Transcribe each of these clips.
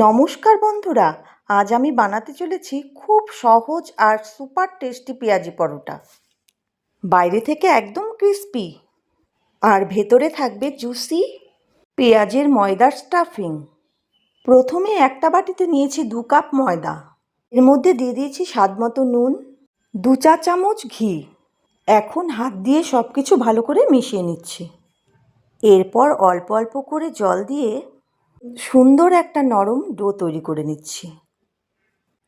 নমস্কার বন্ধুরা, আজ আমি বানাতে চলেছি খুব সহজ আর সুপার টেস্টি পেঁয়াজি পরোটা। বাইরে থেকে একদম ক্রিস্পি আর ভেতরে থাকবে জুসি পেঁয়াজের ময়দার স্টাফিং। প্রথমে একটা বাটিতে নিয়েছি 2 কাপ ময়দা, এর মধ্যে দিয়ে দিয়েছি স্বাদমতো নুন, 2 চা চামচ ঘি। এখন হাত দিয়ে সব কিছু ভালো করে মিশিয়ে নিচ্ছি। এরপর অল্প অল্প করে জল দিয়ে সুন্দর একটা নরম ডো তৈরি করে নিচ্ছি।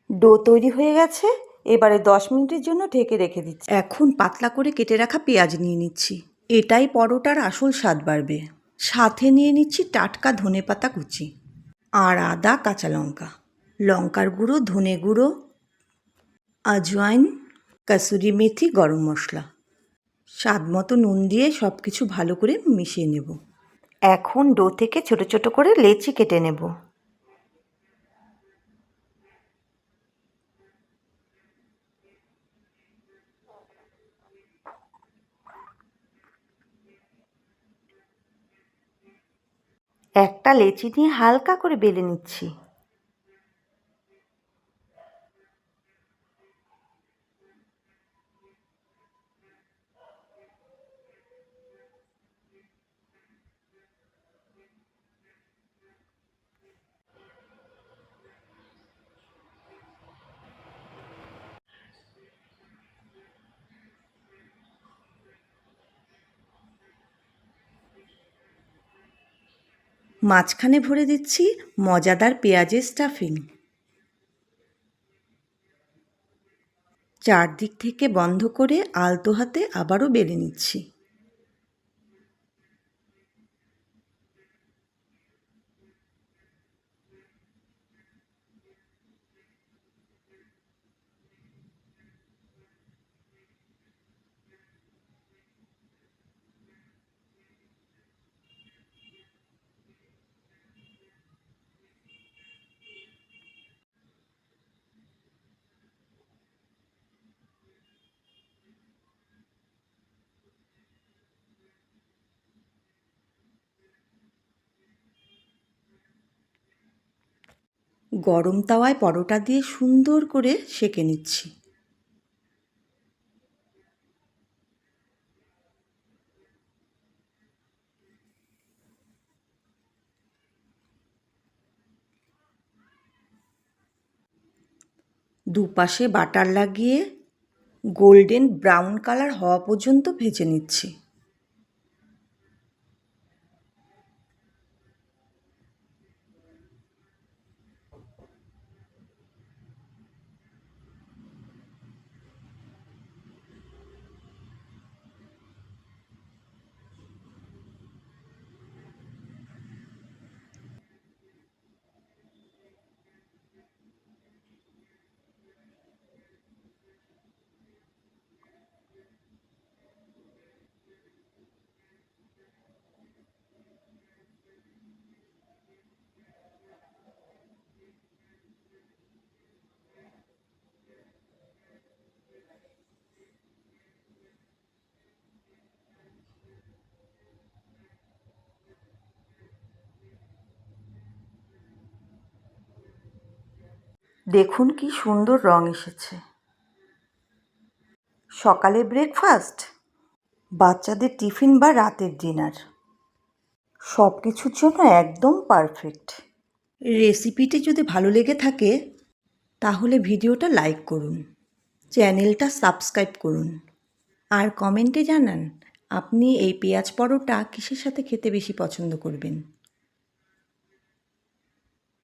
ডো তৈরি হয়ে গেছে, এবারে 10 মিনিটের জন্য ঢেকে রেখে দিচ্ছি। এখন পাতলা করে কেটে রাখা পেঁয়াজ নিয়ে নিচ্ছি, এটাই পরোটার আসল স্বাদ বাড়বে। সাথে নিয়ে নিচ্ছি টাটকা ধনেপাতা কুচি আর আদা কাঁচা লঙ্কা, লঙ্কার গুঁড়ো, ধনে গুঁড়ো, আজওয়াইন, কাসুরি মেথি, গরম মশলা, স্বাদ মতো নুন দিয়ে সব কিছু ভালো করে মিশিয়ে নেব। এখন ডো থেকে ছোট ছোট করে লেচি কেটে নেব। একটা লেচি নিয়ে হালকা করে বেলে নিচ্ছি। মাঝখানে ভরে দিচ্ছি মজাদার পেঁয়াজের স্টাফিং। চারদিক থেকে বন্ধ করে আলতো হাতে আবারও বেলে নিচ্ছি। গরম তাওয়ায় পরোটা দিয়ে সুন্দর করে সেঁকে নিচ্ছি। দুপাশে বাটার লাগিয়ে গোল্ডেন ব্রাউন কালার হওয়া পর্যন্ত ভেজে নিচ্ছি। দেখুন কি সুন্দর রং এসেছে। সকালে ব্রেকফাস্ট, বাচ্চাদের টিফিন বা রাতের ডিনার, সব কিছুর জন্য একদম পারফেক্ট। রেসিপিটি যদি ভালো লেগে থাকে তাহলে ভিডিওটা লাইক করুন, চ্যানেলটা সাবস্ক্রাইব করুন আর কমেন্টে জানান আপনি এই পেঁয়াজ পরোটা কিসের সাথে খেতে বেশি পছন্দ করবেন।